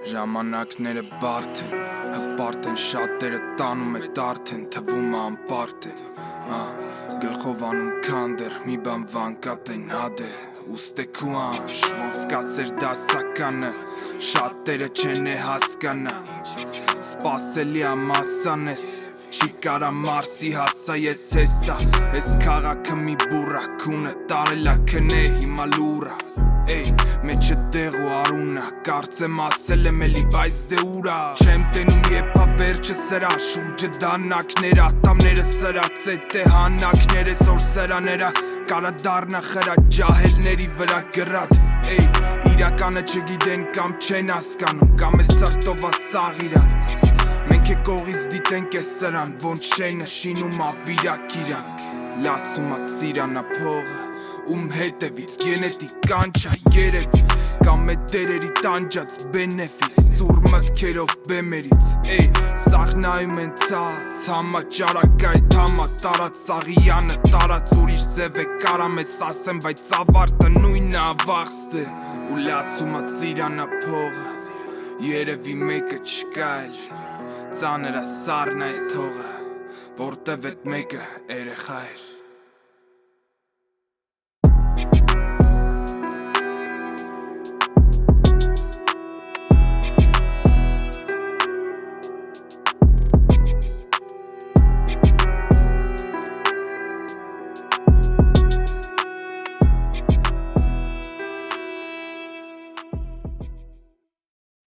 Ժամանակները բարդ են, հպարտ են, շատերը տանում է տարդ են, թվում է անպարտ են, գլխով անում քանդեր, մի բան վանկատ են հադ է, ուստեքու անշ, ոնց կասեր դասականը, շատերը չեն է հասկանա, սպասելի ամասան ես, չի կարա մարսի հասա ես հեսա, ես քաղաքը մի բուրա, քունը տարելա քնե հիմա լուրա, մեջը դեղ ու արունա, կարծեմ ասել եմ էլի բայց դե ուրա Չեմ տենում եպա վերջը սրա, շուրջը դանակներ, ատամները սրած է տե հանակներ Այսօր սրաներա, կարա դարնա խրա ջահելների վրա գրատ Իրականը չգիտեն կամ չեն հասկանում, կամ է սրտով ասաղ իրանց Մենք է կողից դիտենք է սրան, ոնց շենը շինում ավիրակ իրանք Լացում ա ծիրանա փողը Ում հետևից գենետիկ կանչա երևի Կամ է դերերի տանջած բենեֆիս Ծուր մտքերով բեմերից Սաղնայում են ցած Համա ճարակայթ համա տարած Սաղիանը տարած ուրիշ ձև է կարամ ես ասեմ Բայց ավարտը նույնը ավաղստ է Ու լացում ա ծիրանա փողը Երևի մեկը չկա էլ Ծանր ա սառն այդ հողը Որտև էդ մեկը երեխա էր